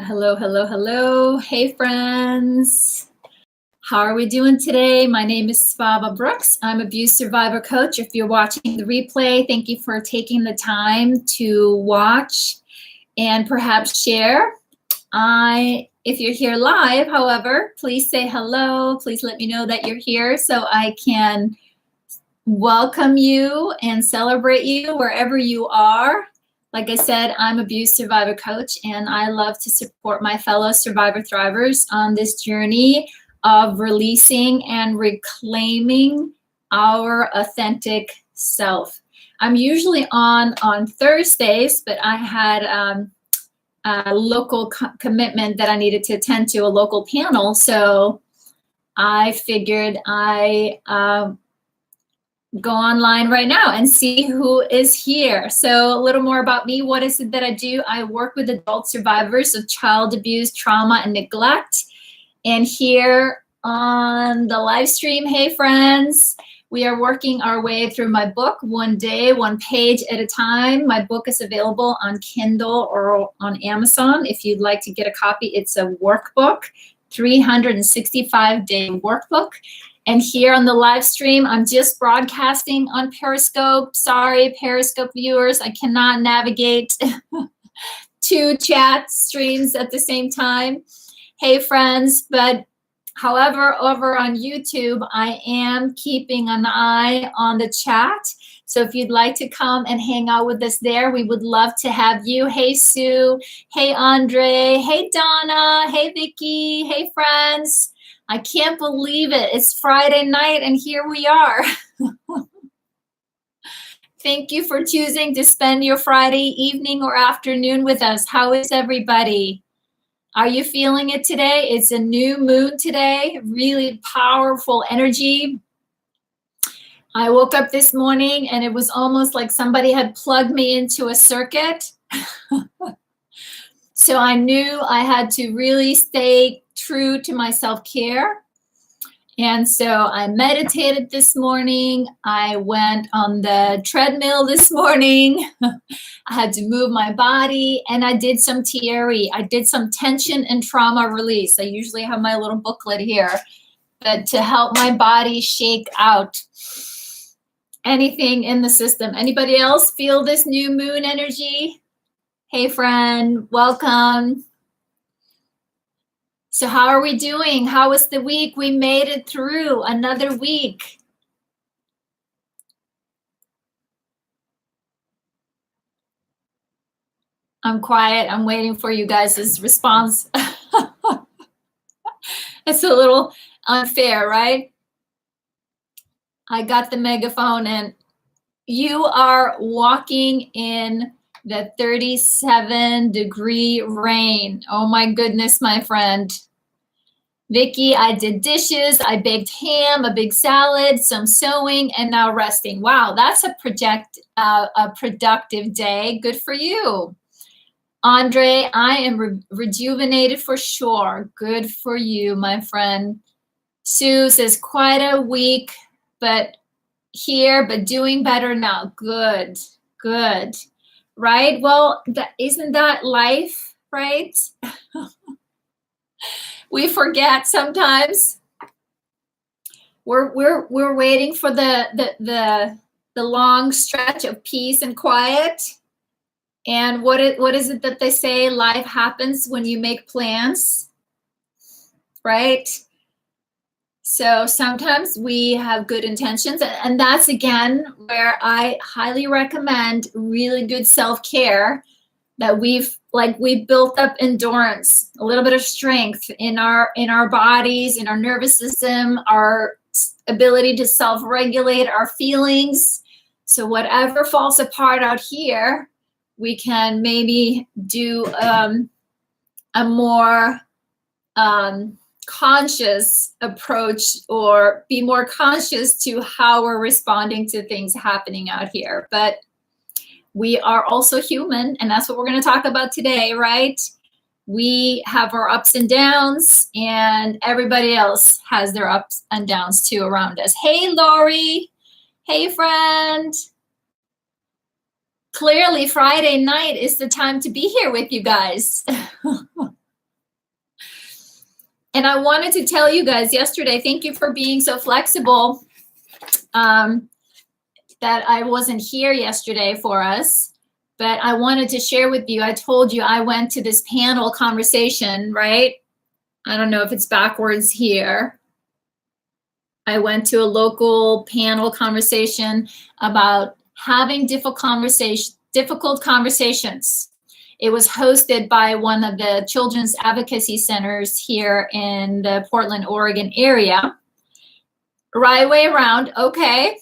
Hello, hello, hello. Hey, friends. How are we doing today? My name is Svava Brooks. I'm abuse survivor coach. If you're watching the replay, thank you for taking the time to watch and perhaps share. If you're here live, however, please say hello. Please let me know that you're here so I can welcome you and celebrate you wherever you are. Like I said, I'm abuse survivor coach, and I love to support my fellow survivor thrivers on this journey of releasing and reclaiming our authentic self. I'm usually on Thursdays, but I had a local commitment that I needed to attend to, a local panel. So I figured I go online right now and see who is here. So a little more about me. What is it that I do? I work with adult survivors of child abuse, trauma, and neglect. And here on the live stream, hey friends, we are working our way through my book, one day, one page at a time. My book is available on Kindle or on Amazon. If you'd like to get a copy, it's a workbook, 365-day workbook. And here on the live stream, I'm just broadcasting on Periscope. Sorry, Periscope viewers, I cannot navigate two chat streams at the same time. Hey, friends, but however, over on YouTube, I am keeping an eye on the chat. So if you'd like to come and hang out with us there, we would love to have you. Hey, Sue. Hey, Andre. Hey, Donna. Hey, Vicky. Hey, friends. I can't believe it. It's Friday night and here we are. Thank you for choosing to spend your Friday evening or afternoon with us. How is everybody? Are you feeling it today? It's a new moon today, really powerful energy. I woke up this morning and it was almost like somebody had plugged me into a circuit. So I knew I had to really stay true to my self-care. And so I meditated this morning. I went on the treadmill this morning. I had to move my body and I did some TRE. I did some tension and trauma release. I usually have my little booklet here, but to help my body shake out anything in the system. Anybody else feel this new moon energy? Hey friend, welcome. So how are we doing? How was the week? We made it through another week. I'm quiet. I'm waiting for you guys' response. It's a little unfair, right? I got the megaphone and you are walking in the 37-degree rain. Oh my goodness, my friend. Vicky, I did dishes, I baked ham, a big salad, some sewing, and now resting. Wow, that's a productive day. Good for you. Andre, I am rejuvenated for sure. Good for you, my friend. Sue says, quite a week, but doing better now. Good, good. Right? Well, isn't that life, right? We forget sometimes. We're waiting for the long stretch of peace and quiet. And what is it that they say? Life happens when you make plans, right? So sometimes we have good intentions, and that's again where I highly recommend really good self-care, that we've built up endurance, a little bit of strength in our bodies, in our nervous system, our ability to self-regulate our feelings. So whatever falls apart out here, we can maybe do a more conscious approach, or be more conscious to how we're responding to things happening out here. But we are also human, and that's what we're going to talk about today, right? We have our ups and downs, and everybody else has their ups and downs too around us. Hey, Lori. Hey, friend. Clearly, Friday night is the time to be here with you guys. And I wanted to tell you guys yesterday, thank you for being so flexible, that I wasn't here yesterday for us, but I wanted to share with you. I told you I went to this panel conversation, right? I don't know if it's backwards here. I went to a local panel conversation about having difficult conversations. It was hosted by one of the children's advocacy centers here in the Portland, Oregon area. Right way around, okay.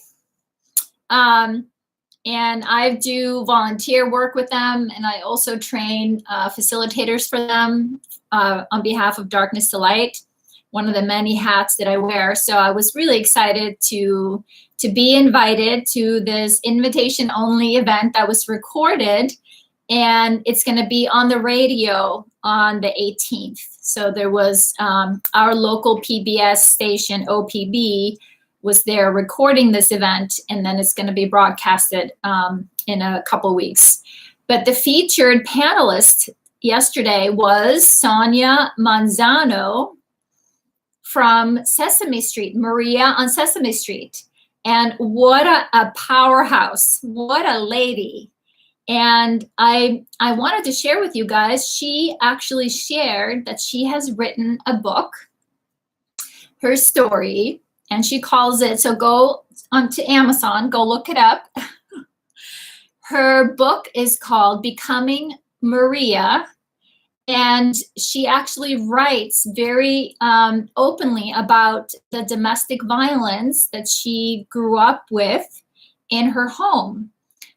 And I do volunteer work with them, and I also train facilitators for them on behalf of Darkness to Light, one of the many hats that I wear. So I was really excited to be invited to this invitation-only event that was recorded, and it's going to be on the radio on the 18th. So there was our local PBS station, OPB, was there recording this event, and then it's going to be broadcasted in a couple weeks. But the featured panelist yesterday was Sonia Manzano from Sesame Street, Maria on Sesame Street. And what a powerhouse, what a lady. And I wanted to share with you guys, she actually shared that she has written a book, her story, and she calls it, so go onto Amazon, go look it up. Her book is called Becoming Maria, and she actually writes very openly about the domestic violence that she grew up with in her home.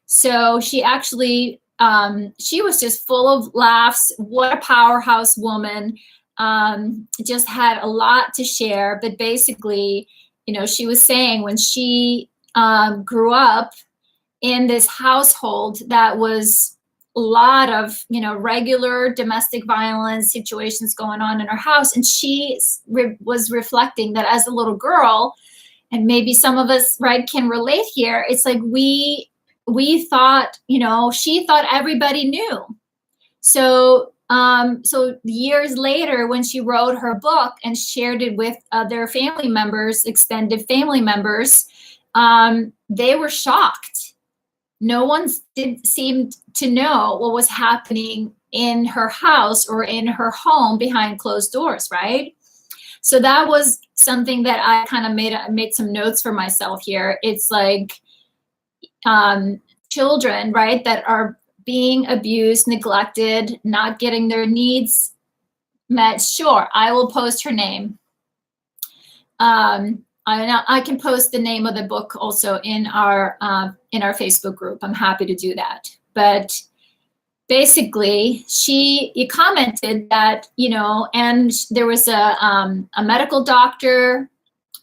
So she actually, she was just full of laughs. What a powerhouse woman. Just had a lot to share, but basically, you know, she was saying when she grew up in this household that was a lot of, you know, regular domestic violence situations going on in her house. And she was reflecting that as a little girl, and maybe some of us, right, can relate here. It's like we thought, you know, she thought everybody knew. So years later, when she wrote her book and shared it with other family members, extended family members, they were shocked. No one seemed to know what was happening in her house or in her home behind closed doors, right? So that was something that I kind of made some notes for myself here. It's like children, right, that are being abused, neglected, not getting their needs met. Sure, I will post her name. I can post the name of the book also in our Facebook group. I'm happy to do that. But basically, she commented that, you know, and there was a medical doctor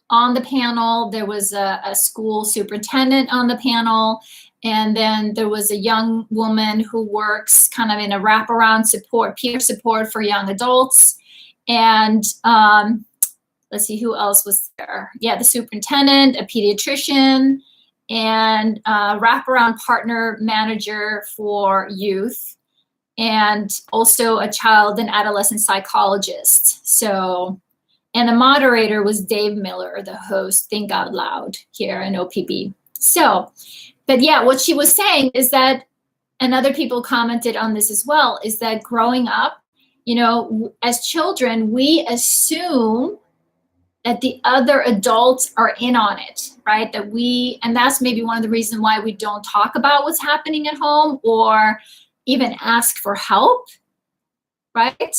on the panel. There was a school superintendent on the panel. And then there was a young woman who works kind of in a wraparound support, peer support for young adults. And let's see, who else was there? Yeah, the superintendent, a pediatrician, and a wraparound partner manager for youth, and also a child and adolescent psychologist. So, and the moderator was Dave Miller, the host, Think Out Loud here in OPB. So, but yeah, what she was saying is that, and other people commented on this as well, is that growing up, you know, as children, we assume that the other adults are in on it, right? And that's maybe one of the reasons why we don't talk about what's happening at home or even ask for help, right?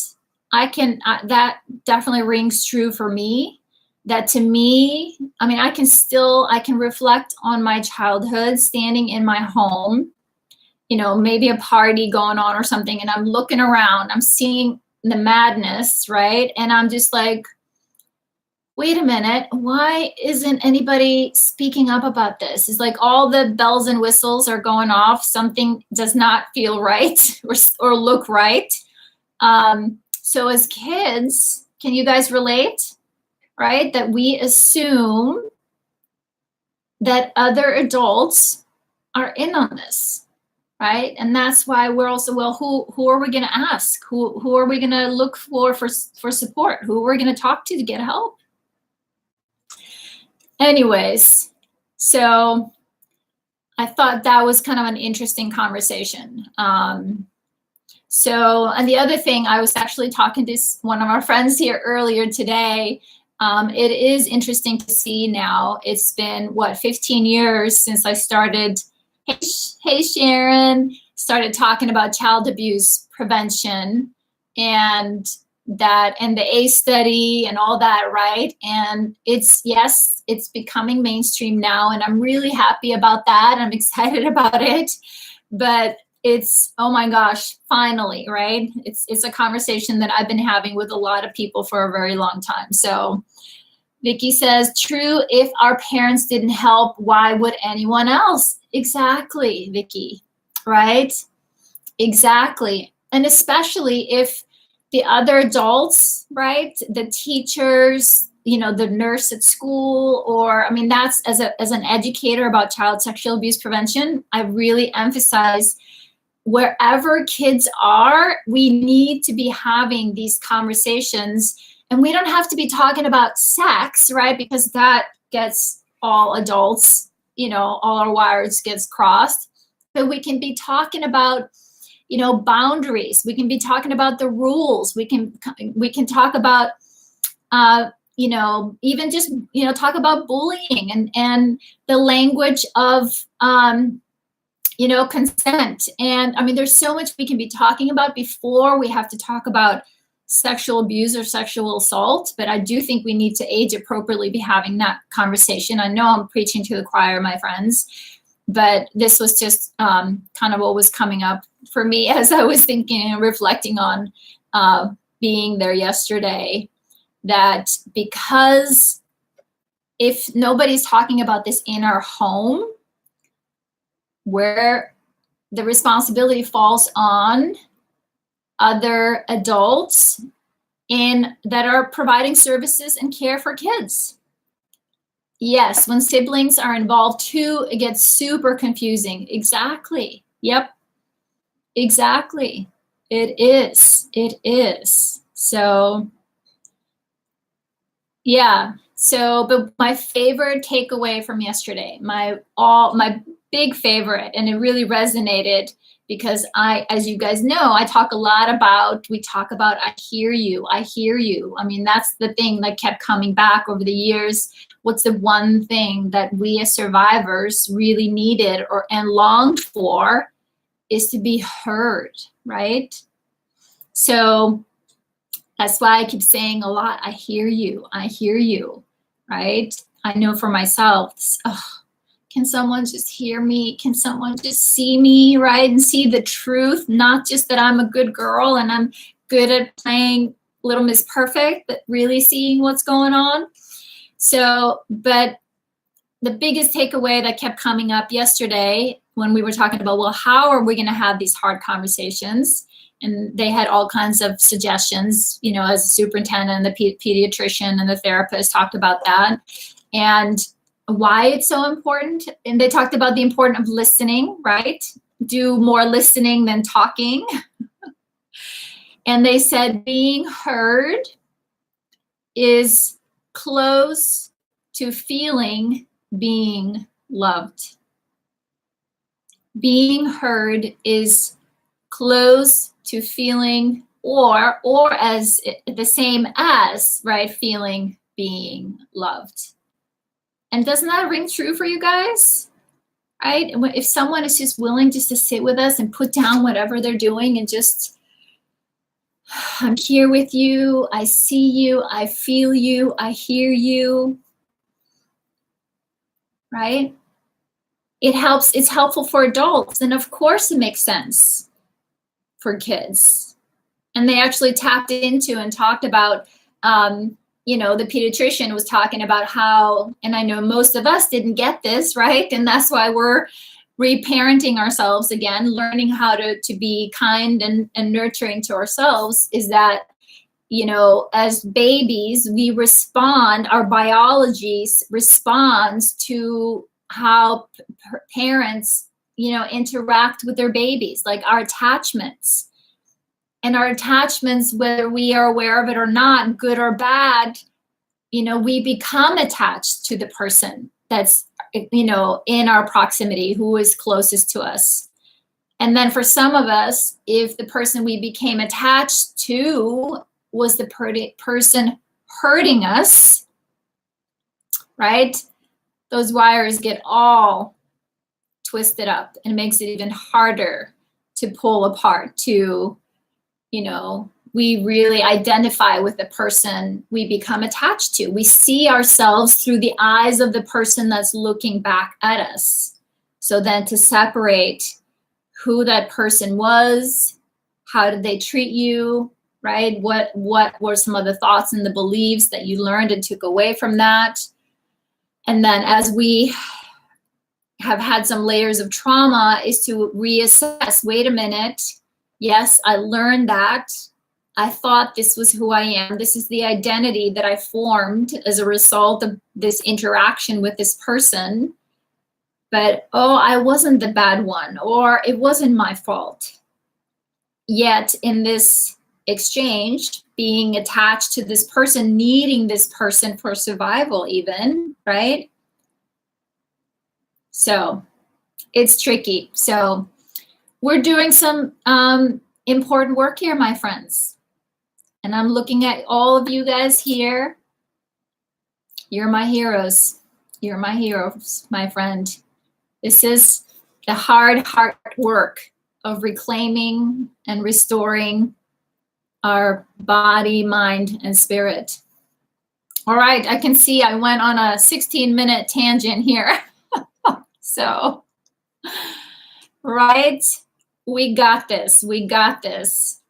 That definitely rings true for me. That to me, I mean, I can reflect on my childhood standing in my home, you know, maybe a party going on or something, and I'm looking around, I'm seeing the madness, right? And I'm just like, wait a minute, why isn't anybody speaking up about this? It's like all the bells and whistles are going off. Something does not feel right or look right. So as kids, can you guys relate? Right? That we assume that other adults are in on this, right? And that's why we're also, well, who are we going to ask? Who are we going to look for support? Who are we going to talk to get help? Anyways, so I thought that was kind of an interesting conversation. So, and the other thing, I was actually talking to one of our friends here earlier today. It is interesting to see now. It's been, what, 15 years since I started, hey Sharon, started talking about child abuse prevention and that, and the ACE study and all that, right? And it's, yes, it's becoming mainstream now, and I'm really happy about that. I'm excited about it, but it's, oh my gosh, finally, right? It's a conversation that I've been having with a lot of people for a very long time. So Vicky says, true, if our parents didn't help, why would anyone else? Exactly, Vicky, right? Exactly. And especially if the other adults, right? The teachers, you know, the nurse at school, or, I mean, that's as an educator about child sexual abuse prevention, I really emphasize wherever kids are, we need to be having these conversations. And we don't have to be talking about sex, right? Because that gets all adults, you know, all our wires gets crossed. But we can be talking about, you know, boundaries. We can be talking about the rules. We can talk about, you know, even just, you know, talk about bullying and the language of, you know, consent. And I mean, there's so much we can be talking about before we have to talk about sexual abuse or sexual assault. But I do think we need to age appropriately be having that conversation. I know I'm preaching to the choir, my friends, but this was just kind of what was coming up for me as I was thinking and reflecting on being there yesterday, that because if nobody's talking about this in our home, where the responsibility falls on other adults that are providing services and care for kids. Yes, when siblings are involved too, it gets super confusing. Exactly. Yep. Exactly. It is. It is. So, yeah. So, but my favorite takeaway from yesterday, my big favorite, and it really resonated because as you guys know, we talk about, I hear you. I mean, that's the thing that kept coming back over the years. What's the one thing that we as survivors really needed and longed for is to be heard, right? So that's why I keep saying a lot, I hear you, right? I know for myself, can someone just hear me? Can someone just see me, right? And see the truth, not just that I'm a good girl and I'm good at playing Little Miss Perfect, but really seeing what's going on. So, but the biggest takeaway that kept coming up yesterday when we were talking about, well, how are we going to have these hard conversations? And they had all kinds of suggestions, you know, as a superintendent and the pediatrician and the therapist talked about that. And why it's so important. And they talked about the importance of listening, right? Do more listening than talking. And they said being heard is close to feeling being loved. Being heard is close to feeling or as the same as, right, feeling being loved. And doesn't that ring true for you guys? Right? If someone is just willing just to sit with us and put down whatever they're doing and just, I'm here with you, I see you, I feel you, I hear you, right? It helps, it's helpful for adults. And of course it makes sense for kids. And they actually tapped into and talked about, you know, the pediatrician was talking about how, and I know most of us didn't get this, right? And that's why we're reparenting ourselves again, learning how to be kind and nurturing to ourselves, is that, you know, as babies, we respond, our biology responds to how parents interact with their babies, like our attachments. And our attachments, whether we are aware of it or not, good or bad, we become attached to the person that's, in our proximity, who is closest to us. And then for some of us, if the person we became attached to was the person hurting us, right? Those wires get all twisted up, and it makes it even harder to pull apart, to, we really identify with the person we become attached to. We see ourselves through the eyes of the person that's looking back at us. So then to separate who that person was, how did they treat you, right? What were some of the thoughts and the beliefs that you learned and took away from that? And then as we have had some layers of trauma, is to reassess, wait a minute, yes, I learned that. I thought this was who I am. This is the identity that I formed as a result of this interaction with this person. But, I wasn't the bad one, or it wasn't my fault. Yet in this exchange, being attached to this person, needing this person for survival even, right? So it's tricky. So we're doing some important work here, my friends. And I'm looking at all of you guys here. You're my heroes. You're my heroes, my friend. This is the hard work of reclaiming and restoring our body, mind, and spirit. All right, I can see I went on a 16-minute tangent here. So, right, we got this. We got this.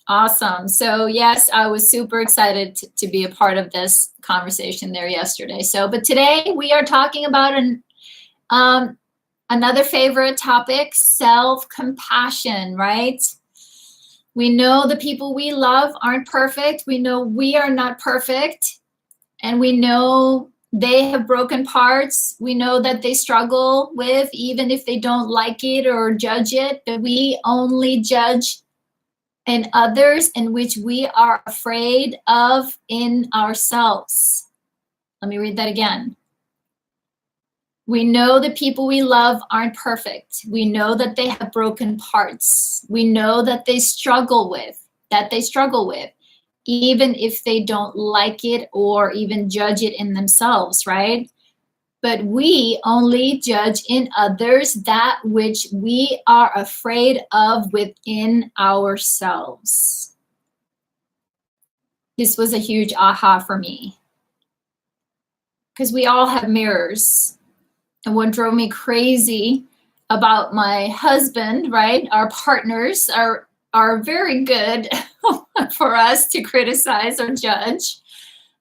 Awesome. So yes, I was super excited to be a part of this conversation there yesterday. So, but today we are talking about another favorite topic, self-compassion, right? We know the people we love aren't perfect. We know we are not perfect. And we know they have broken parts. We know that they struggle with, even if they don't like it or judge it, but we only judge in others in which we are afraid of in ourselves. Let me read that again. We know the people we love aren't perfect. We know that they have broken parts. We know that they struggle with, even if they don't like it or even judge it in themselves, right? But we only judge in others that which we are afraid of within ourselves. This was a huge aha for me, because we all have mirrors. And what drove me crazy about my husband, right? Our partners are very good for us to criticize or judge.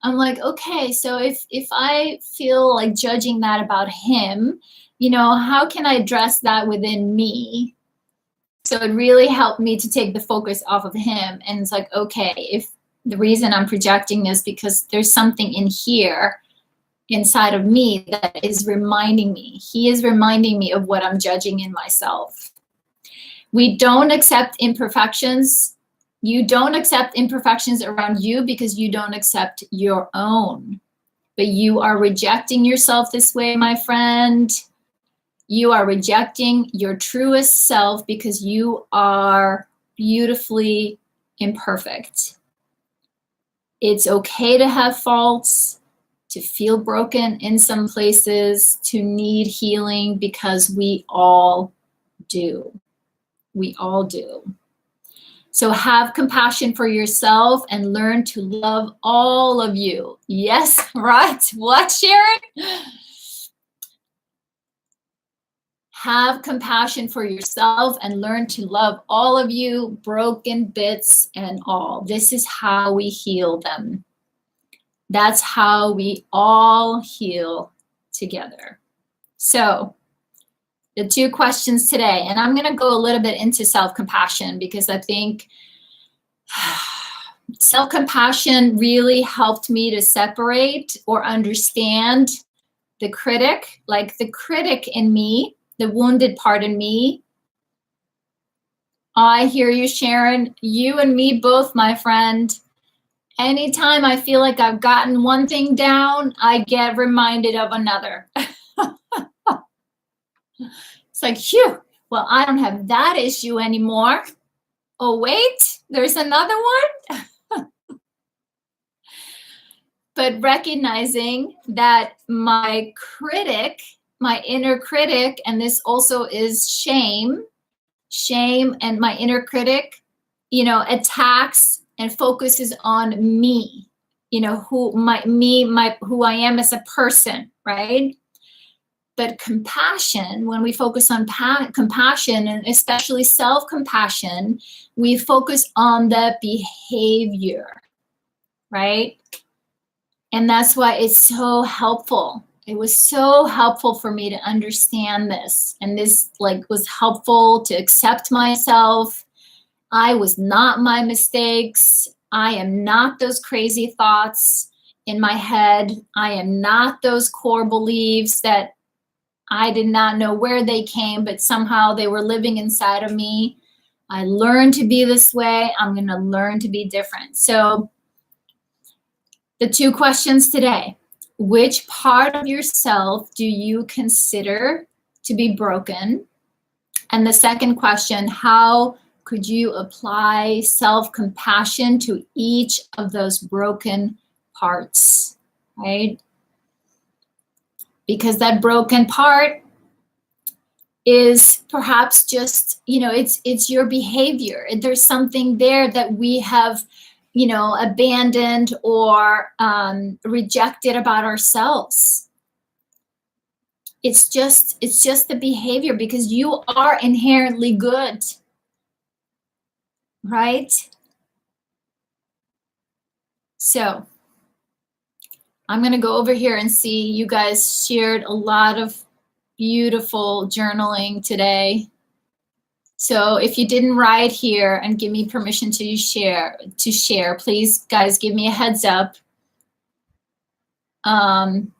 I'm like, okay, so if I feel like judging that about him, how can I address that within me? So it really helped me to take the focus off of him. And it's like, okay, if the reason I'm projecting this because there's something in here inside of me that is reminding me. He is reminding me of what I'm judging in myself. We don't accept imperfections. You don't accept imperfections around you because you don't accept your own. But you are rejecting yourself this way, my friend. You are rejecting your truest self because you are beautifully imperfect. It's okay to have faults, to feel broken in some places, to need healing, because we all do. We all do. So have compassion for yourself and learn to love all of you. Yes, right? What, Sharon? Have compassion for yourself and learn to love all of you, broken bits and all. This is how we heal them. That's how we all heal together. So the two questions today, and I'm going to go a little bit into self-compassion because I think self-compassion really helped me to separate or understand the critic. Like the critic in me the wounded part in me. I hear you, Sharon. You and me both, my friend. Anytime I feel like I've gotten one thing down, I get reminded of another. It's like, phew, well, I don't have that issue anymore. Oh, wait, there's another one. But recognizing that my critic, my inner critic, and this also is shame, and my inner critic, attacks and focuses on me, who I am as a person, right? But compassion, when we focus on compassion, and especially self-compassion, we focus on the behavior, right? And that's why it's so helpful. It was so helpful for me to understand this. And this was helpful to accept myself. I was not my mistakes. I am not those crazy thoughts in my head. I am not those core beliefs that I did not know where they came, but somehow they were living inside of me. I learned to be this way. I'm going to learn to be different. So the 2 questions today: which part of yourself do you consider to be broken? And the second question, how could you apply self-compassion to each of those broken parts, right? Because that broken part is perhaps just, it's your behavior. There's something there that we have, abandoned or rejected about ourselves. It's just the behavior, because you are inherently good, right? So I'm going to go over here and see, you guys shared a lot of beautiful journaling today. So if you didn't write here and give me permission to share, please, guys, give me a heads up. I'm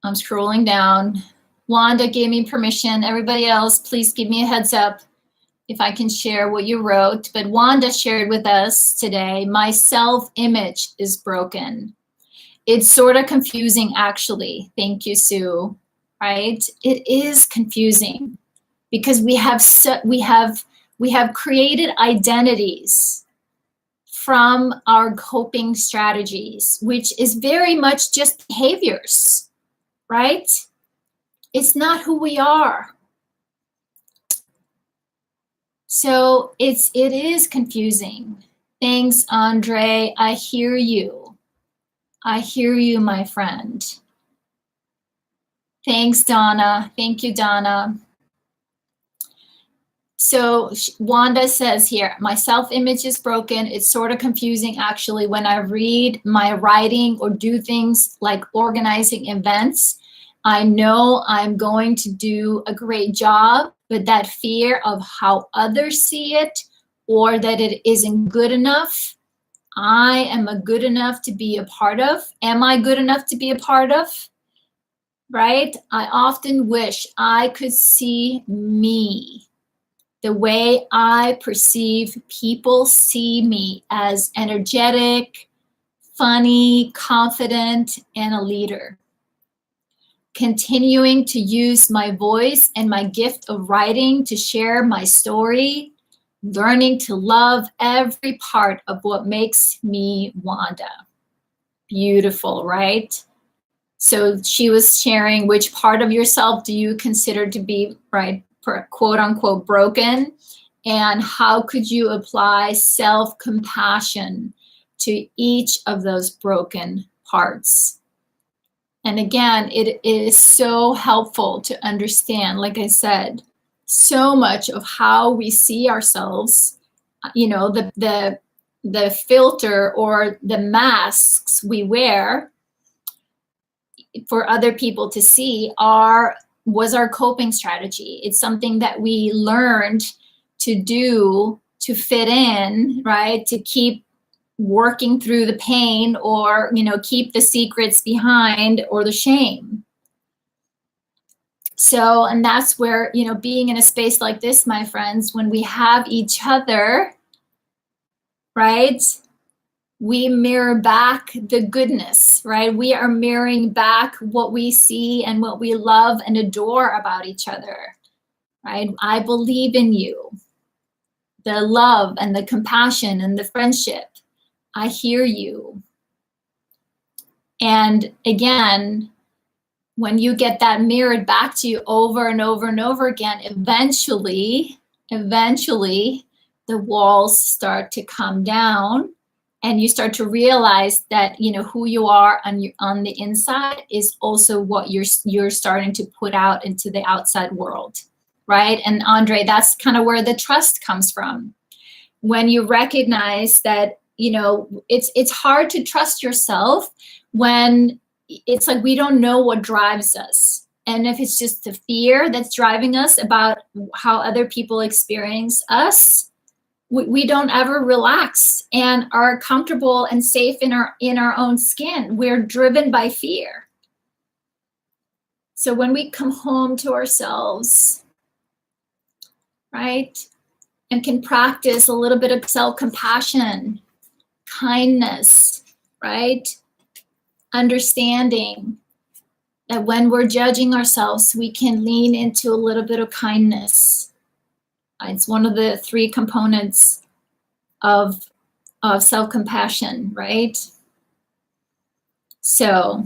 scrolling down. Wanda gave me permission. Everybody else, please give me a heads up if I can share what you wrote. But Wanda shared with us today, my self-image is broken. It's sort of confusing, actually. Thank you, Sue. Right? It is confusing because we have created identities from our coping strategies, which is very much just behaviors, right? It's not who we are. So it is confusing. Thanks, Andre. I hear you. I hear you, my friend. Thanks, Donna. Thank you, Donna. So Wanda says here, my self-image is broken. It's sort of confusing, actually, when I read my writing or do things like organizing events. I know I'm going to do a great job, but that fear of how others see it or that it isn't good enough, I am a good enough to be a part of. Am I good enough to be a part of? Right? I often wish I could see me the way I perceive people see me, as energetic, funny, confident, and a leader. Continuing to use my voice and my gift of writing to share my story, learning to love every part of what makes me Wanda. Beautiful, right? So she was sharing, which part of yourself do you consider to be, right, quote unquote, broken? And how could you apply self-compassion to each of those broken parts? And again, it is so helpful to understand, like I said, so much of how we see ourselves, the filter or the masks we wear for other people to see was our coping strategy. It's something that we learned to do to fit in, right? To keep working through the pain or, keep the secrets behind or the shame. So, and that's where, you know, being in a space like this, my friends, when we have each other, right? We mirror back the goodness, right? We are mirroring back what we see and what we love and adore about each other, right? I believe in you. The love and the compassion and the friendship. I hear you. And again, when you get that mirrored back to you over and over and over again, eventually, the walls start to come down, and you start to realize that, you know, who you are on the inside is also what you're starting to put out into the outside world, right? And Andre, that's kind of where the trust comes from. When you recognize that, you know, it's hard to trust yourself when it's like we don't know what drives us. And if it's just the fear that's driving us about how other people experience us, we don't ever relax and are comfortable and safe in our own skin. We're driven by fear. So when we come home to ourselves, right, and can practice a little bit of self-compassion, kindness, right, understanding that when we're judging ourselves, we can lean into a little bit of kindness. It's one of the 3 components of self-compassion, right? So,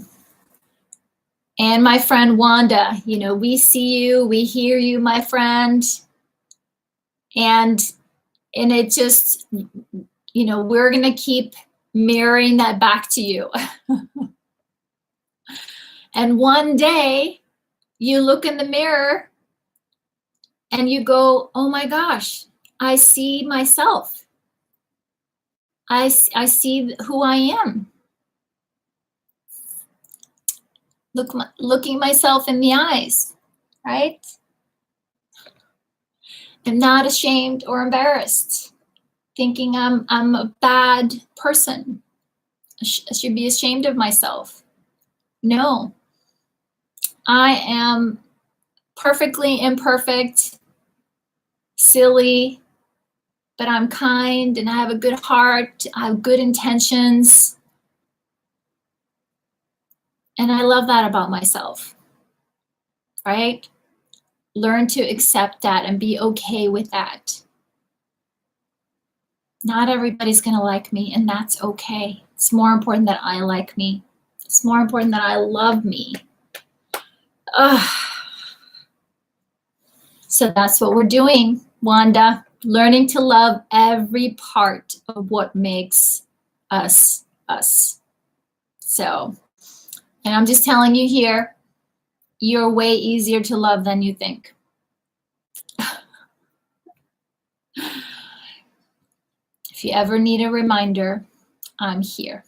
and my friend Wanda, you know, we see you, we hear you, my friend. And it just, you know, we're going to keep mirroring that back to you. And one day you look in the mirror and you go, oh my gosh, I see myself. I see who I am. Looking myself in the eyes, right? I'm not ashamed or embarrassed, thinking I'm a bad person. I should be ashamed of myself. No, I am perfectly imperfect, silly, but I'm kind and I have a good heart. I have good intentions. And I love that about myself, right? Learn to accept that and be okay with that. Not everybody's going to like me, and that's okay. It's more important that I like me. It's more important that I love me. So that's what we're doing, Wanda. Learning to love every part of what makes us, us. So, and I'm just telling you here, you're way easier to love than you think. If you ever need a reminder, I'm here.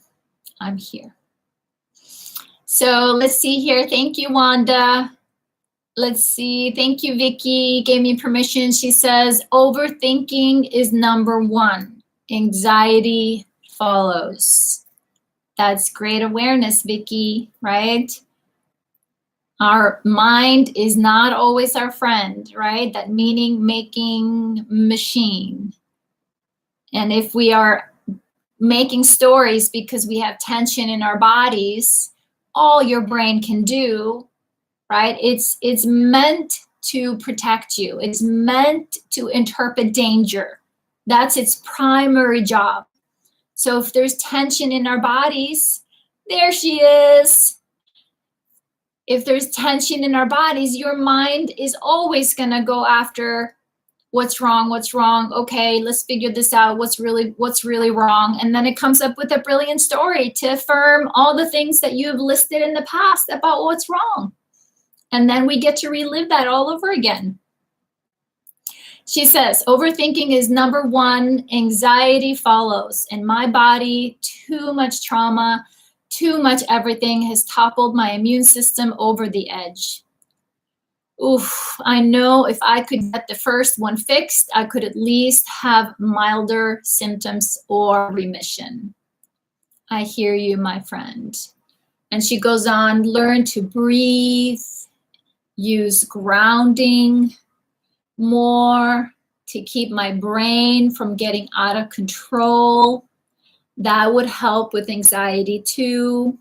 I'm here. So let's see here. Thank you, Wanda. Let's see. Thank you, Vicky. Gave me permission. She says, overthinking is number 1. Anxiety follows. That's great awareness, Vicky, right? Our mind is not always our friend, right? That meaning-making machine. And if we are making stories because we have tension in our bodies, all your brain can do, right? It's meant to protect you. It's meant to interpret danger. That's its primary job. So if there's tension in our bodies, there she is. If there's tension in our bodies, your mind is always going to go after what's wrong, okay, let's figure this out, what's really wrong. And then it comes up with a brilliant story to affirm all the things that you have listed in the past about what's wrong. And then we get to relive that all over again. She says, overthinking is number 1, anxiety follows. In my body, too much trauma, too much everything has toppled my immune system over the edge. Oof, I know if I could get the first one fixed, I could at least have milder symptoms or remission. I hear you, my friend. And she goes on, learn to breathe. use grounding more to keep my brain from getting out of control. That would help with anxiety too.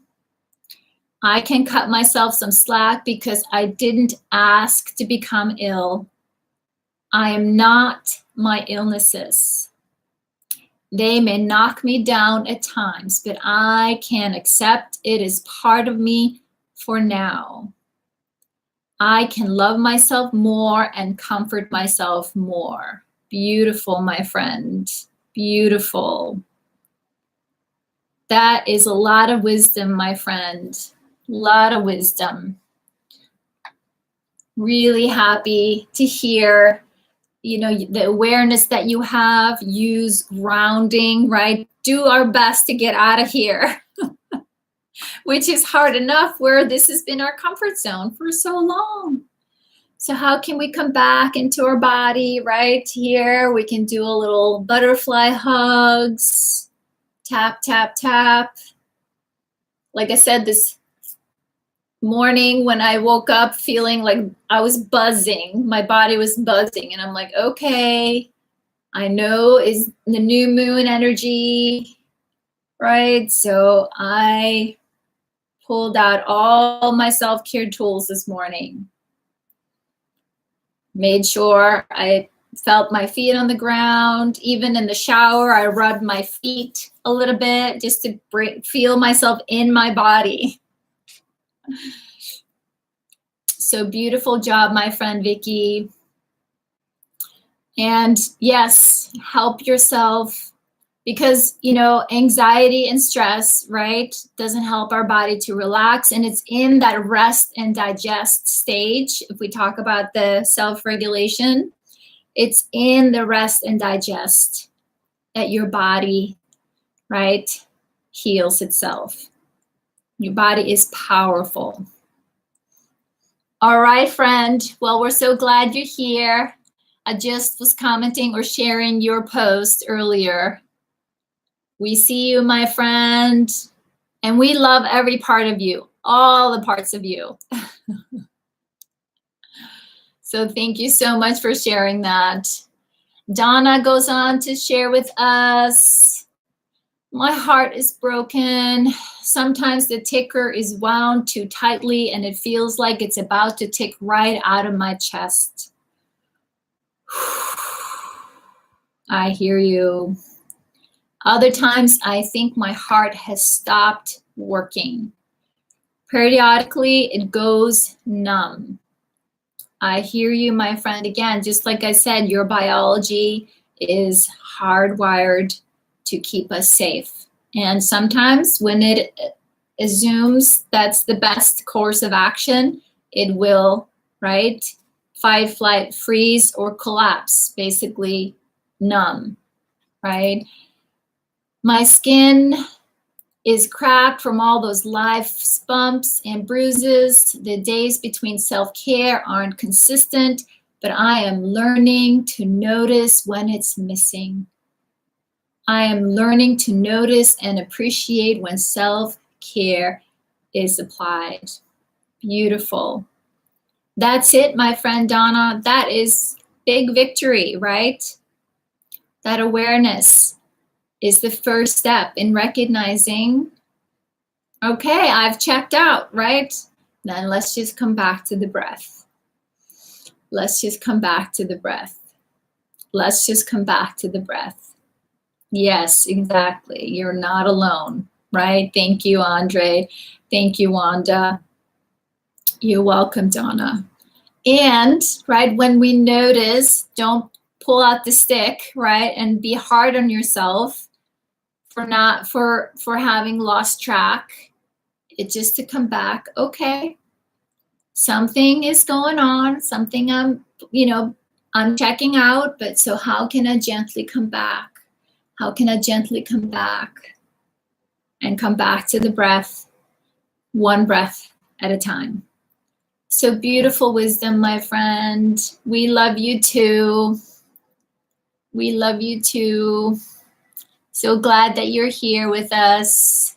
I can cut myself some slack because I didn't ask to become ill. I am not my illnesses. They may knock me down at times, but I can accept it as part of me for now. I can love myself more and comfort myself more. Beautiful, my friend. Beautiful. That is a lot of wisdom, my friend. A lot of wisdom. Really happy to hear, you know, the awareness that you have. Use grounding, right? Do our best to get out of here, which is hard enough where this has been our comfort zone for so long. So how can we come back into our body right here? We can do a little butterfly hugs. Tap, tap, tap. Like I said, this morning when I woke up feeling like I was buzzing, my body was buzzing, and I'm like, okay, I know is the new moon energy, right? So I pulled out all my self-care tools this morning. Made sure I felt my feet on the ground. Even in the shower, I rubbed my feet a little bit just to feel myself in my body. So beautiful job, my friend Vicky. And yes, help yourself, because, you know, anxiety and stress, right, doesn't help our body to relax. And it's in that rest and digest stage. If we talk about the self-regulation, it's in the rest and digest that your body, right, heals itself. Your body is powerful. All right, friend. Well, we're so glad you're here. I just was commenting or sharing your post earlier. We see you, my friend, and we love every part of you, all the parts of you. So thank you so much for sharing that. Donna goes on to share with us, my heart is broken. Sometimes the ticker is wound too tightly and it feels like it's about to tick right out of my chest. I hear you. Other times I think my heart has stopped working. Periodically it goes numb. I hear you, my friend. Again, just like I said, your biology is hardwired to keep us safe. And sometimes when it assumes that's the best course of action, it will, right, fight, flight, freeze, or collapse, basically numb, right? My skin is cracked from all those life bumps and bruises. The days between self-care aren't consistent, but I am learning to notice when it's missing. I am learning to notice and appreciate when self-care is applied. Beautiful. That's it, my friend Donna. That is big victory, right? That awareness is the first step in recognizing, okay, I've checked out, right? Then let's just come back to the breath. Let's just come back to the breath. Let's just come back to the breath. Yes, exactly. You're not alone, right? Thank you, Andre. Thank you, Wanda. You're welcome, Donna. And, right, when we notice, don't pull out the stick, right, and be hard on yourself for having lost track. It's just to come back, okay, something is going on, something I'm checking out, but so how can I gently come back? How can I gently come back and come back to the breath, one breath at a time? So beautiful wisdom, my friend. We love you too. We love you too. So glad that you're here with us.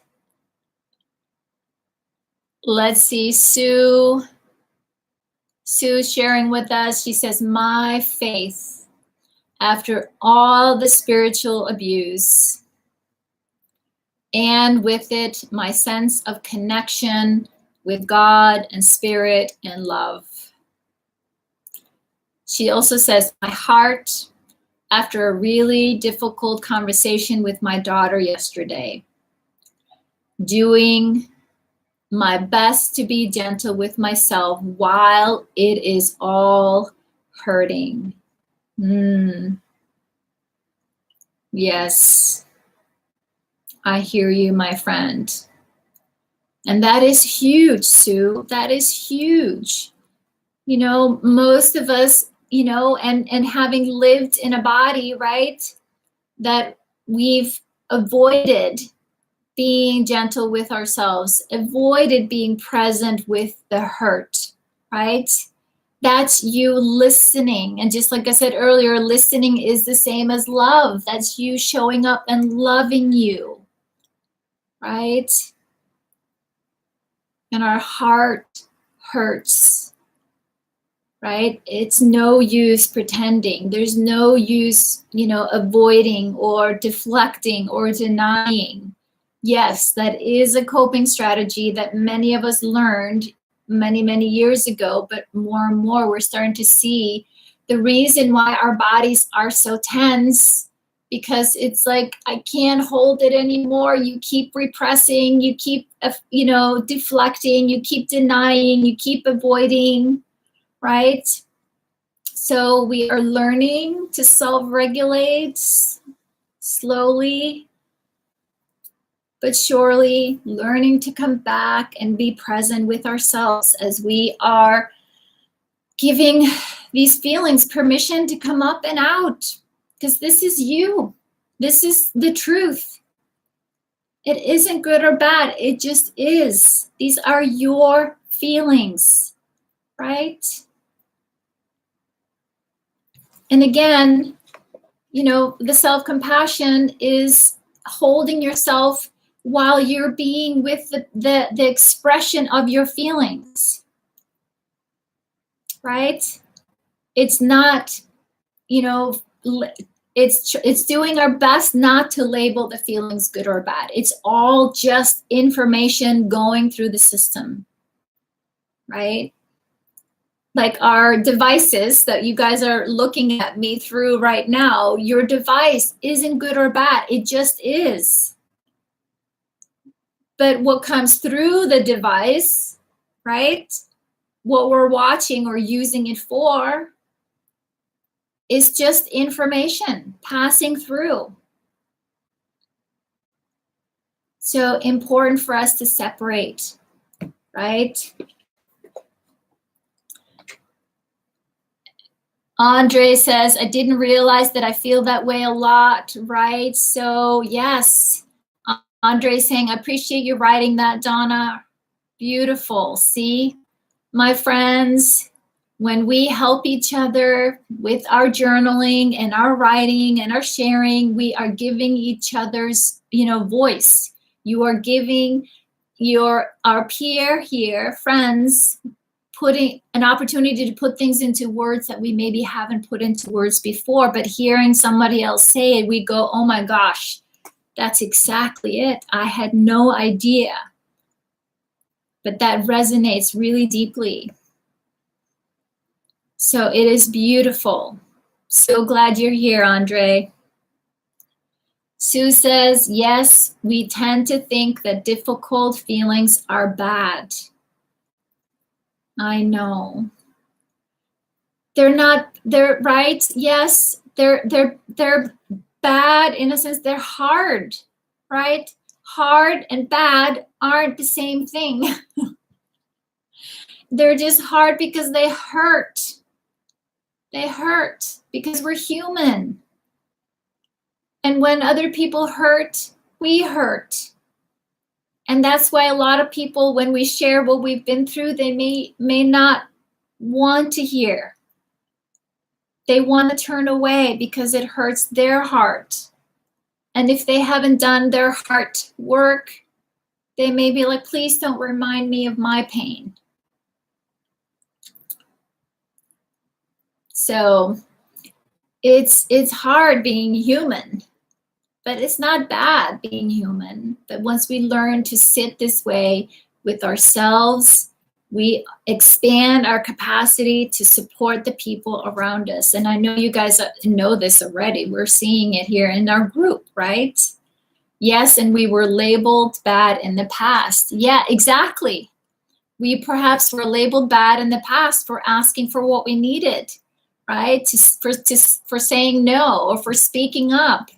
Let's see, Sue. Sue's sharing with us. She says, my faith after all the spiritual abuse, and with it, my sense of connection with God and spirit and love. She also says, my heart after a really difficult conversation with my daughter yesterday, doing my best to be gentle with myself while it is all hurting. Yes, I hear you, my friend. And that is huge, Sue. That is huge. You know, most of us, you know, and having lived in a body, right, that we've avoided being gentle with ourselves, avoided being present with the hurt, right? That's you listening. And just like I said earlier, listening is the same as love. That's you showing up and loving you, right? And our heart hurts, right? It's no use pretending. There's no use, you know, avoiding or deflecting or denying. Yes, that is a coping strategy that many of us learned many, many years ago, but more and more we're starting to see the reason why our bodies are so tense, because it's like, I can't hold it anymore. You keep repressing, you keep, you know, deflecting, you keep denying, you keep avoiding, right? So we are learning to self-regulate slowly, but surely, learning to come back and be present with ourselves as we are giving these feelings permission to come up and out, because this is you. This is the truth. It isn't good or bad. It just is. These are your feelings, right? And again, you know, the self-compassion is holding yourself while you're being with the expression of your feelings, right? It's not, you know, it's doing our best not to label the feelings good or bad. It's all just information going through the system, right? Like our devices that you guys are looking at me through right now, your device isn't good or bad. It just is. But what comes through the device, right? What we're watching or using it for is just information passing through. So important for us to separate, right? Andre says, I didn't realize that I feel that way a lot, right? So yes, Andre saying, I appreciate you writing that, Donna. Beautiful. See, my friends, when we help each other with our journaling and our writing and our sharing, we are giving each other's, you know, voice. You are giving our peer here, friends, putting an opportunity to put things into words that we maybe haven't put into words before, but hearing somebody else say it, we go, oh my gosh, that's exactly it. I had no idea. But that resonates really deeply. So it is beautiful. So glad you're here, Andre. Sue says, yes, we tend to think that difficult feelings are bad. I know. They're not, they're right. Yes, they're bad in a sense. They're hard, right? Hard and bad aren't the same thing. They're just hard because they hurt. They hurt because we're human. And when other people hurt, we hurt. And that's why a lot of people, when we share what we've been through, they may not want to hear. They want to turn away because it hurts their heart. And if they haven't done their heart work, they may be like, please don't remind me of my pain. So it's hard being human, but it's not bad being human. But once we learn to sit this way with ourselves, we expand our capacity to support the people around us. And I know you guys know this already. We're seeing it here in our group, right? Yes, and we were labeled bad in the past. Yeah, exactly. We perhaps were labeled bad in the past for asking for what we needed, right? For saying no or for speaking up.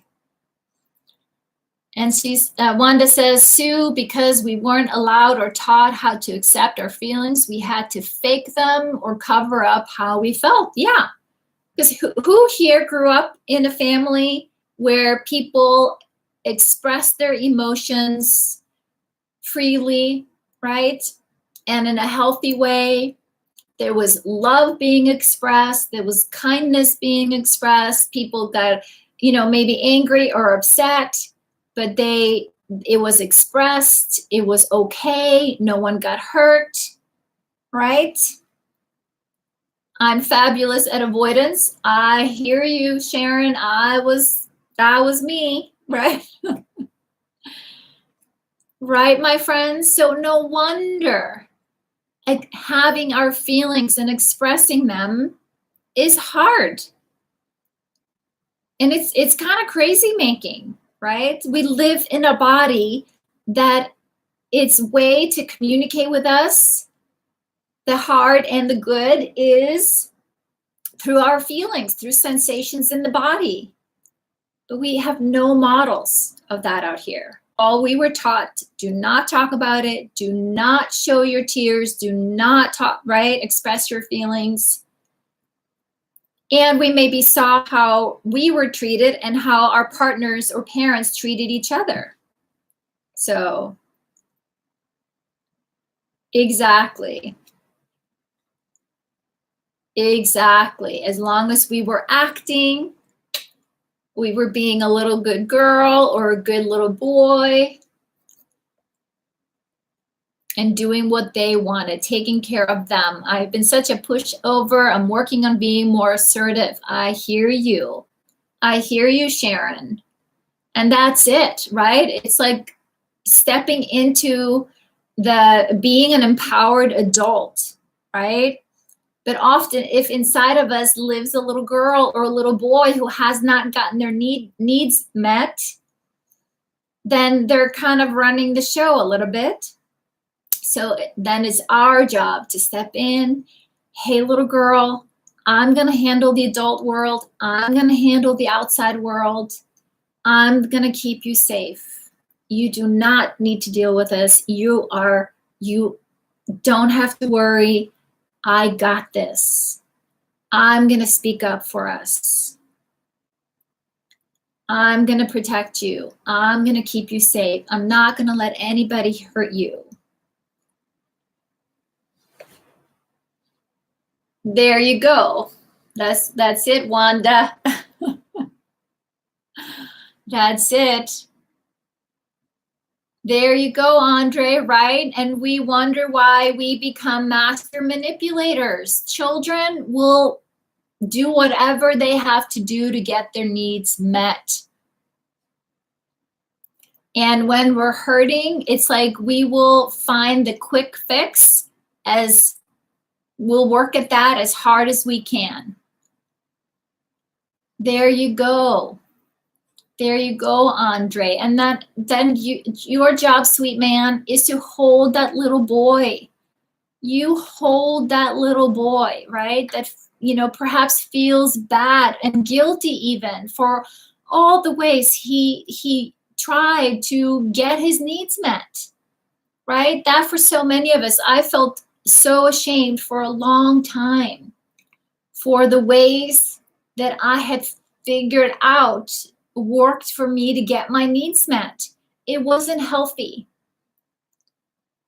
And Wanda says, Sue, because we weren't allowed or taught how to accept our feelings, we had to fake them or cover up how we felt. Yeah, because who here grew up in a family where people express their emotions freely, right? And in a healthy way. There was love being expressed. There was kindness being expressed. People got, maybe angry or upset, but it was expressed. It was okay. No one got hurt, right? I'm fabulous at avoidance. I hear you, Sharon. That was me, right? Right, my friends? So no wonder having our feelings and expressing them is hard. And it's kind of crazy making, right? We live in a body that its way to communicate with us, the hard and the good, is through our feelings, through sensations in the body. But we have no models of that out here. All we were taught, do not talk about it, do not show your tears, do not talk, right? Express your feelings. And we maybe saw how we were treated and how our partners or parents treated each other. So, exactly. Exactly. As long as we were acting, we were being a little good girl or a good little boy and doing what they wanted, taking care of them. I've been such a pushover. I'm working on being more assertive. I hear you. I hear you, Sharon. And that's it, right? It's like stepping into being an empowered adult, right? But often, if inside of us lives a little girl or a little boy who has not gotten their needs met, then they're kind of running the show a little bit. So then it's our job to step in. Hey, little girl, I'm going to handle the adult world. I'm going to handle the outside world. I'm going to keep you safe. You do not need to deal with this. You don't have to worry. I got this. I'm going to speak up for us. I'm going to protect you. I'm going to keep you safe. I'm not going to let anybody hurt you. There you go. That's it, Wanda. That's it. There you go, Andre, right? And we wonder why we become master manipulators. Children will do whatever they have to do to get their needs met. And when we're hurting, it's like we will find the quick fix, as we'll work at that as hard as we can. There you go. There you go, Andre. And then your job, sweet man, is to hold that little boy. You hold that little boy, right? That, perhaps feels bad and guilty even for all the ways he tried to get his needs met, right? That for so many of us, I felt so ashamed for a long time for the ways that I had figured out worked for me to get my needs met. It wasn't healthy.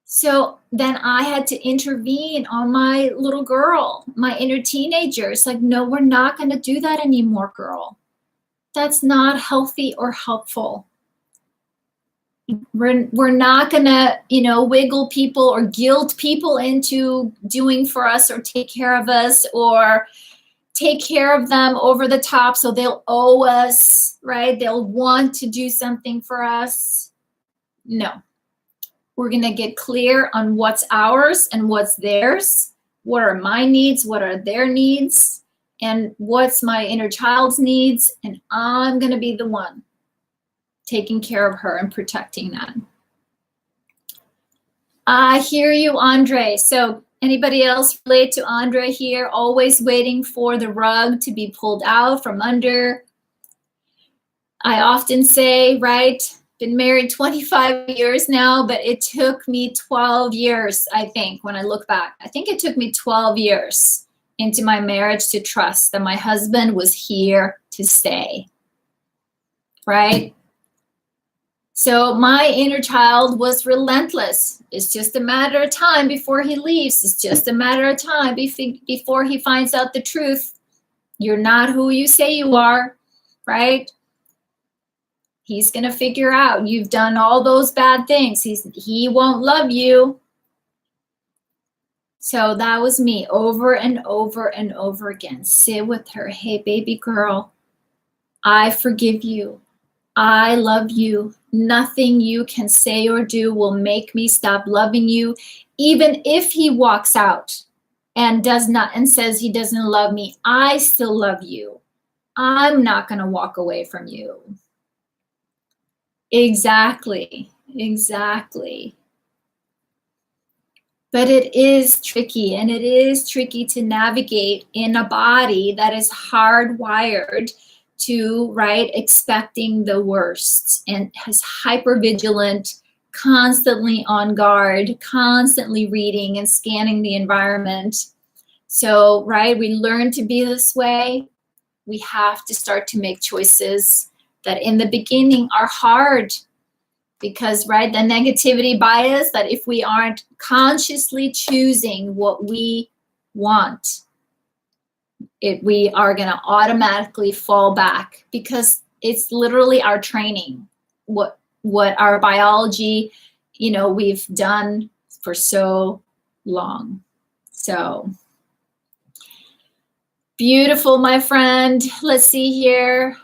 So then I had to intervene on my little girl, my inner teenager. It's like, no, we're not going to do that anymore, girl. That's not healthy or helpful. We're not going to, wiggle people or guilt people into doing for us or take care of us or, take care of them over the top so they'll owe us, right? They'll want to do something for us. No. We're going to get clear on what's ours and what's theirs. What are my needs? What are their needs? And what's my inner child's needs? And I'm going to be the one taking care of her and protecting that. I hear you, Andre. So anybody else relate to Andre here? Always waiting for the rug to be pulled out from under. I often say, right, been married 25 years now, but it took me 12 years, I think, when I look back. I think it took me 12 years into my marriage to trust that my husband was here to stay, right? So my inner child was relentless. It's just a matter of time before he leaves. It's just a matter of time before he finds out the truth. You're not who you say you are, right? He's going to figure out you've done all those bad things. He won't love you. So that was me over and over and over again. Sit with her. Hey, baby girl, I forgive you. I love you. Nothing you can say or do will make me stop loving you. Even if he walks out and says he doesn't love me, I still love you. I'm not going to walk away from you. Exactly. But it is tricky, and it is tricky to navigate in a body that is hardwired to, right, expecting the worst and is hypervigilant, constantly on guard, constantly reading and scanning the environment. So, right, we learn to be this way. We have to start to make choices that in the beginning are hard because, right, the negativity bias that if we aren't consciously choosing what we want, we are going to automatically fall back because it's literally our training, what our biology, we've done for so long. So beautiful, my friend. Let's see here.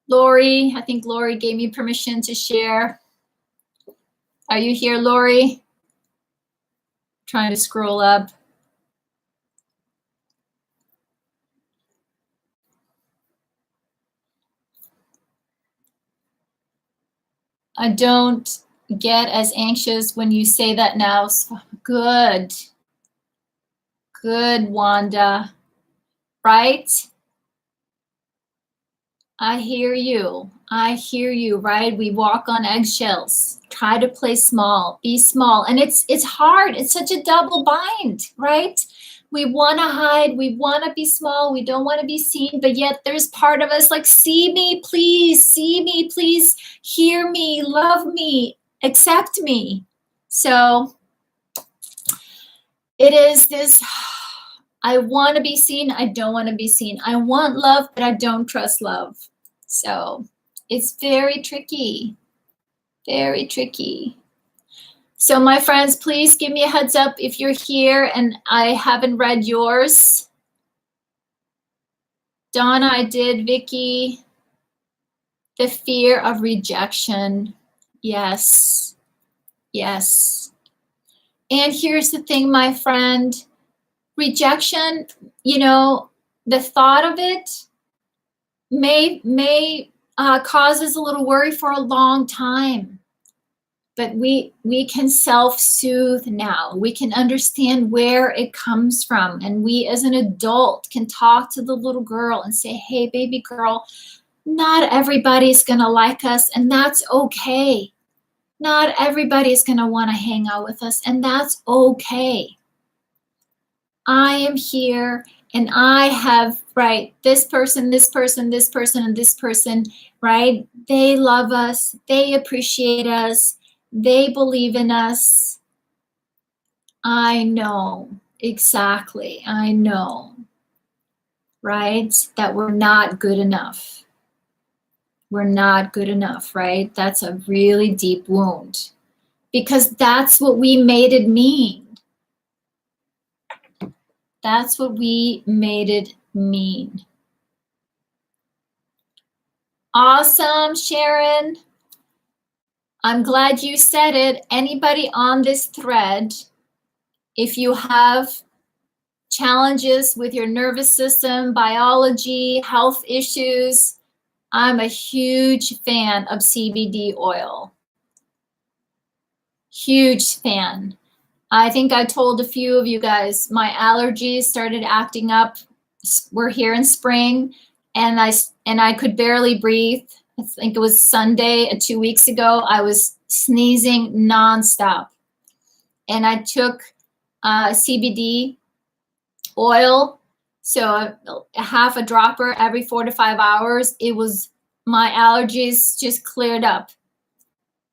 Lori, I think Lori gave me permission to share. Are you here, Lori? Trying to scroll up. I don't get as anxious when you say that now. Good, Wanda, right? I hear you, right? We walk on eggshells, try to play small, be small. And it's hard, it's such a double bind, right? We wanna hide, we wanna be small, we don't wanna be seen, but yet there's part of us like, see me, please, hear me, love me, accept me. So it is this, I wanna be seen, I don't wanna be seen. I want love, but I don't trust love. So it's very tricky, very tricky. So my friends, please give me a heads up if you're here and I haven't read yours. Donna, I did. Vicky, the fear of rejection. Yes. And here's the thing, my friend, rejection, the thought of it may causes a little worry for a long time. But we can self-soothe now. We can understand where it comes from. And we as an adult can talk to the little girl and say, hey, baby girl, not everybody's going to like us, and that's okay. Not everybody's going to want to hang out with us, and that's okay. I am here, and I have, right, this person, and this person, right? They love us. They appreciate us. They believe in us. I know, exactly. I know, right? That we're not good enough. We're not good enough, right? That's a really deep wound because that's what we made it mean. That's what we made it mean. Awesome, Sharon. I'm glad you said it. Anybody on this thread, if you have challenges with your nervous system, biology, health issues, I'm a huge fan of CBD oil. Huge fan. I think I told a few of you guys, my allergies started acting up. We're here in spring, and I could barely breathe. I think it was Sunday 2 weeks ago. I was sneezing nonstop, and I took CBD oil, so a half a dropper every 4 to 5 hours. It was, my allergies just cleared up.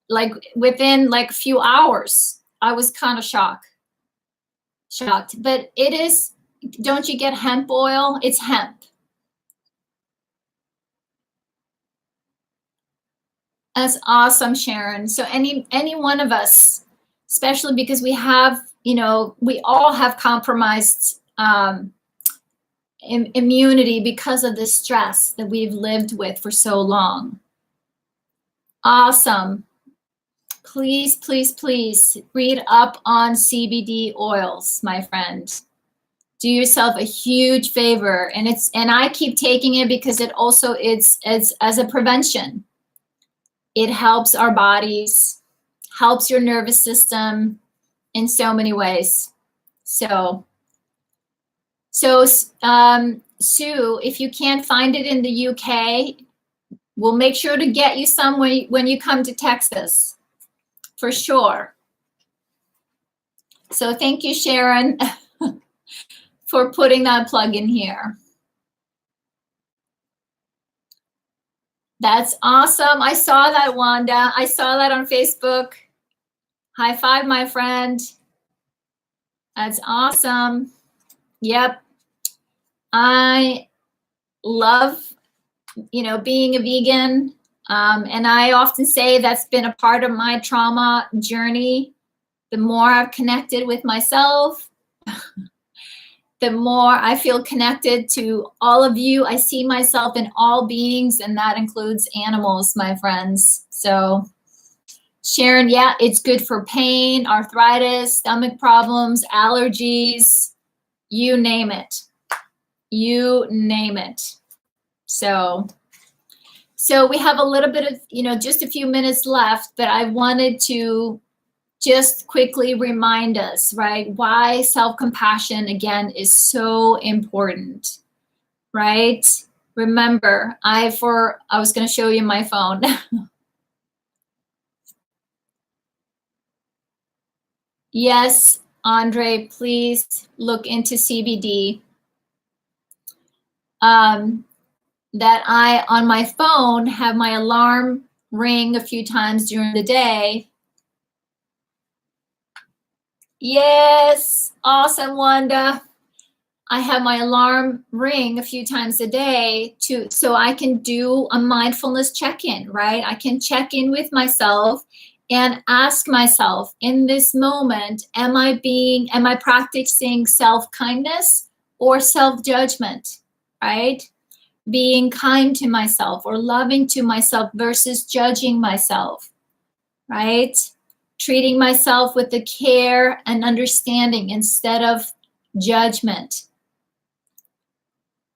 Like within like a few hours, I was kind of shocked. But it is, don't you get hemp oil? It's hemp. That's awesome, Sharon. So any one of us, especially because we have, we all have compromised immunity because of the stress that we've lived with for so long. Awesome. Please, please, please read up on CBD oils, my friend. Do yourself a huge favor. And I keep taking it because it also, it's as a prevention. It helps our bodies, helps your nervous system in so many ways. So Sue, if you can't find it in the UK, we'll make sure to get you some when you come to Texas, for sure. So thank you, Sharon, for putting that plug in here. That's awesome. I saw that, Wanda. I saw that on Facebook. High five, my friend. That's awesome. Yep. I love, being a vegan. And I often say that's been a part of my trauma journey. The more I've connected with myself, the more I feel connected to all of you. I see myself in all beings, and that includes animals, my friends. So Sharon, yeah, it's good for pain, arthritis, stomach problems, allergies, you name it. You name it. So we have a little bit of, just a few minutes left, but I wanted to just quickly remind us, right, why self-compassion, again, is so important, right? Remember, I was going to show you my phone. Yes, Andre, please look into CBD. That I, on my phone, have my alarm ring a few times during the day. Yes, awesome, Wanda. I have my alarm ring a few times a day so I can do a mindfulness check-in, right? I can check in with myself and ask myself, in this moment, am I practicing self-kindness or self-judgment, right? Being kind to myself or loving to myself versus judging myself, right? Treating myself with the care and understanding instead of judgment.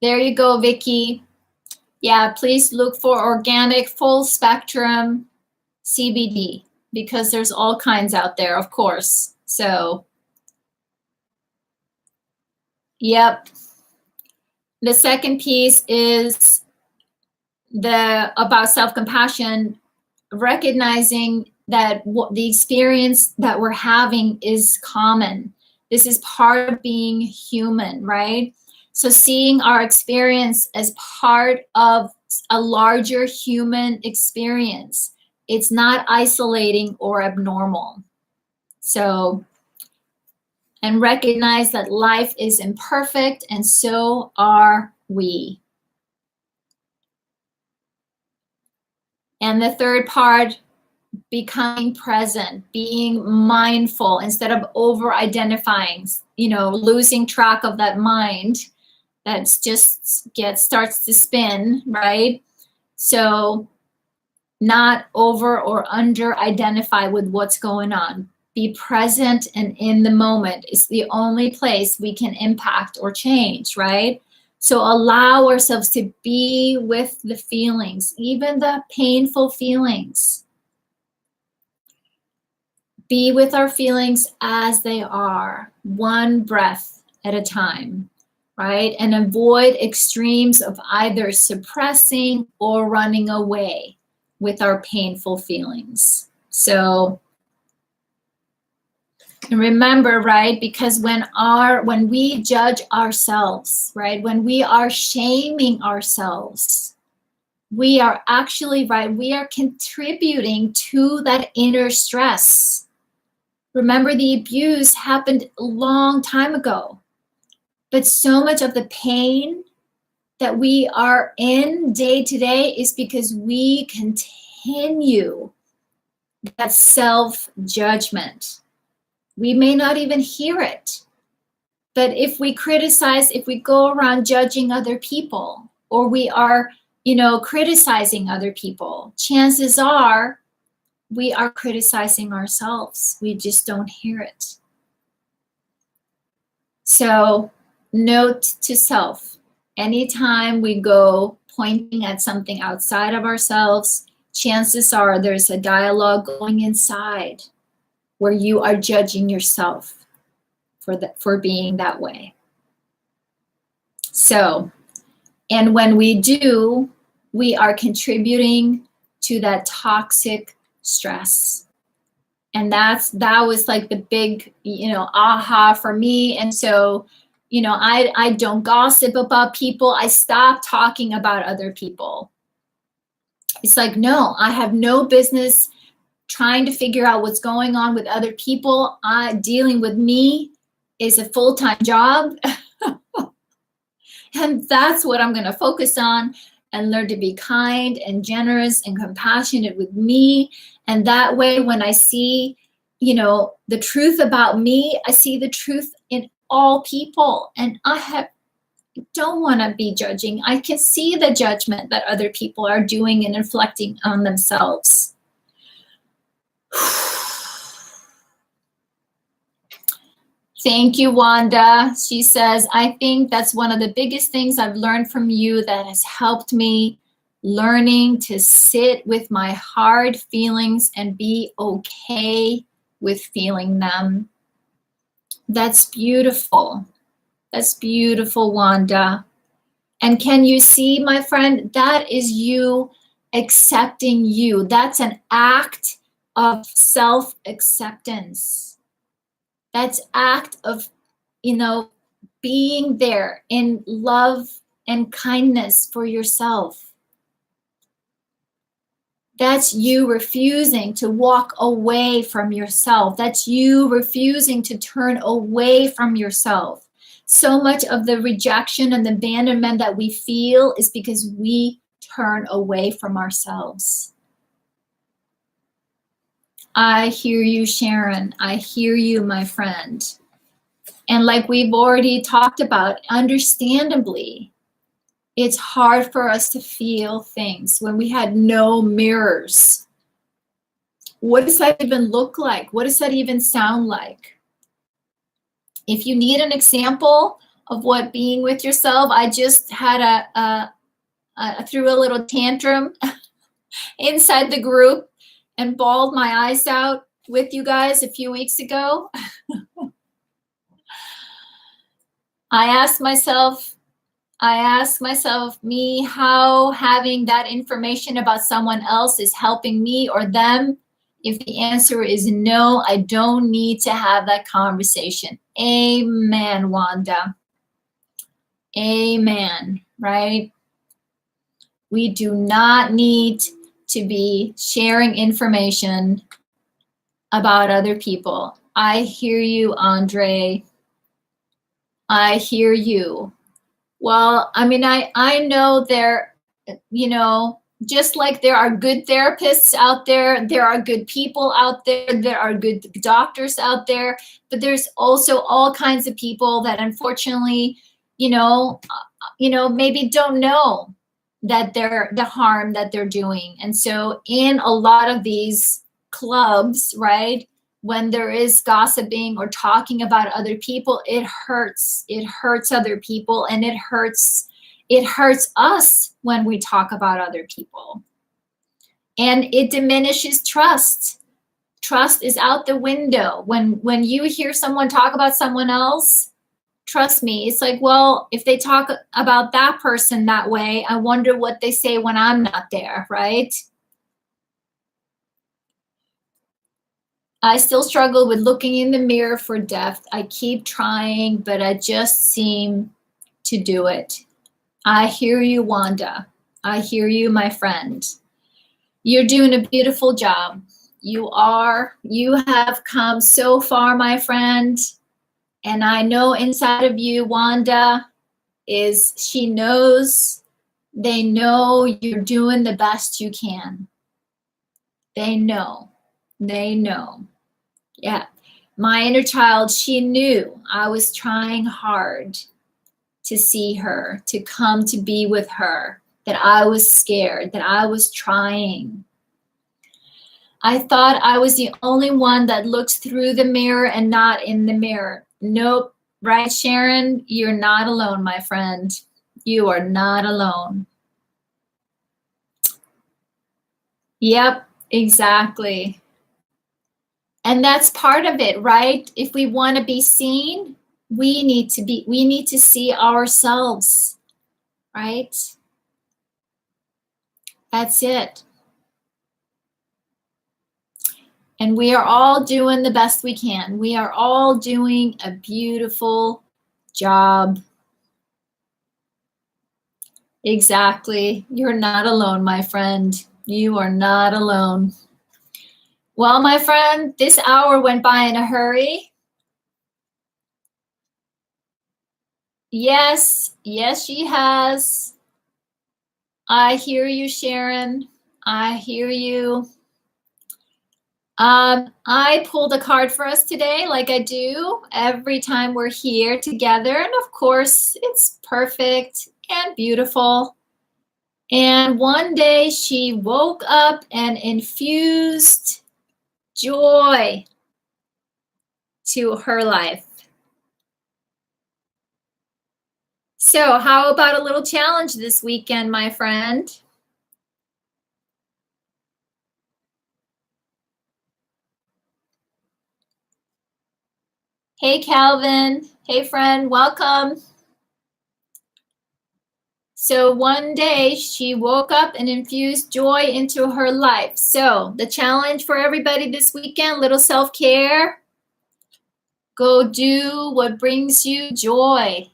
There you go, Vicky. Yeah, please look for organic, full spectrum CBD, because there's all kinds out there, of course. So, yep. The second piece is about self-compassion, recognizing that the experience that we're having is common. This is part of being human, right? So seeing our experience as part of a larger human experience. It's not isolating or abnormal. So, and recognize that life is imperfect, and so are we. And the third part, becoming present, being mindful instead of over identifying, losing track of that mind that just starts to spin, right? So not over or under identify with what's going on. Be present and in the moment is the only place we can impact or change, right? So allow ourselves to be with the feelings, even the painful feelings. Be with our feelings as they are, one breath at a time, right? And avoid extremes of either suppressing or running away with our painful feelings. So, and remember, right, because when we judge ourselves, right, when we are shaming ourselves, we are actually, right, we are contributing to that inner stress. Remember, the abuse happened a long time ago, but so much of the pain that we are in day to day is because we continue that self-judgment. We may not even hear it, but if we criticize, if we go around judging other people, or we are, criticizing other people, chances are we are criticizing ourselves. We just don't hear it. So, note to self, anytime we go pointing at something outside of ourselves, chances are there's a dialogue going inside where you are judging yourself for being that way. So, and when we do, we are contributing to that toxic stress. And that was like the big, aha for me. And so, I don't gossip about people. I stopped talking about other people. It's like, no, I have no business trying to figure out what's going on with other people. Dealing with me is a full-time job. And that's what I'm going to focus on and learn to be kind and generous and compassionate with me. And that way, when I see, the truth about me, I see the truth in all people. And I don't want to be judging. I can see the judgment that other people are doing and inflicting on themselves. Thank you, Wanda. She says, I think that's one of the biggest things I've learned from you that has helped me, learning to sit with my hard feelings and be okay with feeling them. That's beautiful. That's beautiful, Wanda. And can you see, my friend, that is you accepting you. That's an act of self-acceptance. That's act of, being there in love and kindness for yourself. That's you refusing to walk away from yourself. That's you refusing to turn away from yourself. So much of the rejection and the abandonment that we feel is because we turn away from ourselves. I hear you, Sharon. I hear you, my friend. And like we've already talked about, understandably, it's hard for us to feel things when we had no mirrors. What does that even look like? What does that even sound like? If you need an example of what being with yourself, I just had threw a little tantrum inside the group and bawled my eyes out with you guys a few weeks ago. I asked myself, me, how having that information about someone else is helping me or them. If the answer is no, I don't need to have that conversation. Amen, Wanda. Amen, right? We do not need to be sharing information about other people. I hear you, Andre. I hear you. Well, I mean, I know there, Just like there are good therapists out there, there are good people out there are good doctors out there, but there's also all kinds of people that unfortunately, maybe don't know that the harm that they're doing. And so in a lot of these clubs, right, when there is gossiping or talking about other people, it hurts other people, and it hurts us when we talk about other people. And it diminishes trust. Trust is out the window. When you hear someone talk about someone else, trust me, it's like, well, if they talk about that person that way, I wonder what they say when I'm not there, right? I still struggle with looking in the mirror for depth. I keep trying, but I just seem to do it. I hear you, Wanda. I hear you, my friend. You're doing a beautiful job. You have come so far, my friend. And I know inside of you, Wanda, they know you're doing the best you can. They know. Yeah. My inner child, she knew I was trying hard to see her, to come to be with her, that I was scared, that I was trying. I thought I was the only one that looks through the mirror and not in the mirror. Nope. Right, Sharon? You're not alone, my friend. You are not alone. Yep, exactly. And that's part of it, right? If we want to be seen, we need to see ourselves, right? That's it. And we are all doing the best we can. We are all doing a beautiful job. Exactly. You're not alone, my friend. You are not alone. Well, my friend, this hour went by in a hurry. Yes, she has. I hear you, Sharon. I hear you. I pulled a card for us today, like I do every time we're here together. And of course, it's perfect and beautiful. And one day she woke up and infused joy to her life. So how about a little challenge this weekend, my friend? Hey, Calvin. Hey, friend. Welcome. So one day she woke up and infused joy into her life. So the challenge for everybody this weekend, little self-care. Go do what brings you joy.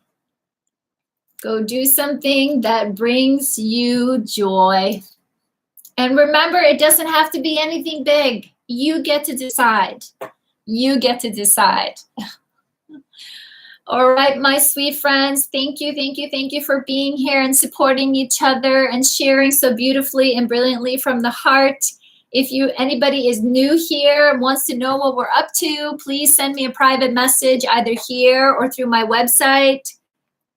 Go do something that brings you joy. And remember, it doesn't have to be anything big. You get to decide. You get to decide. All right, my sweet friends, thank you for being here and supporting each other and sharing so beautifully and brilliantly from the heart. If anybody is new here and wants to know what we're up to, please send me a private message either here or through my website,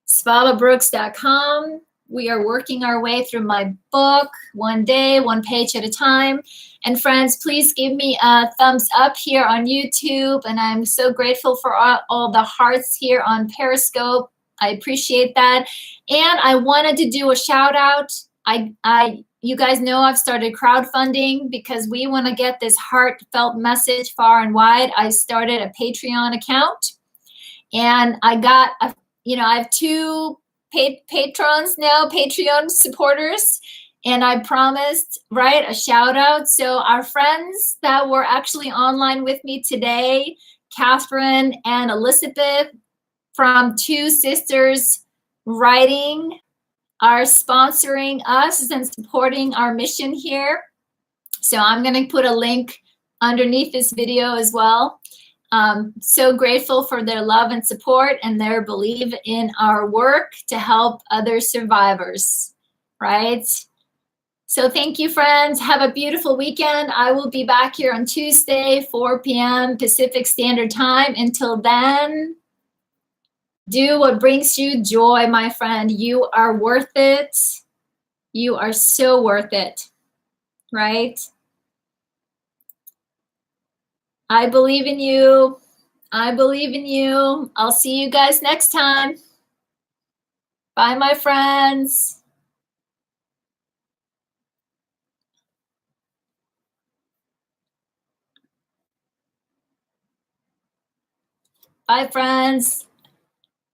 svavabrooks.com. We are working our way through my book, one day, one page at a time. And friends, please give me a thumbs up here on YouTube. And I'm so grateful for all the hearts here on Periscope. I appreciate that. And I wanted to do a shout out. You guys know I've started crowdfunding because we want to get this heartfelt message far and wide. I started a Patreon account, and I have 2 patrons now, Patreon supporters, and I promised, right, a shout out. So our friends that were actually online with me today, Catherine and Elizabeth from Two Sisters Writing, are sponsoring us and supporting our mission here. So I'm going to put a link underneath this video as well. So grateful for their love and support and their belief in our work to help other survivors, right? So thank you, friends. Have a beautiful weekend. I will be back here on Tuesday, 4 p.m. Pacific Standard Time. Until then, do what brings you joy, my friend. You are worth it. You are so worth it, right? I believe in you. I believe in you. I'll see you guys next time. Bye, my friends. Bye, friends.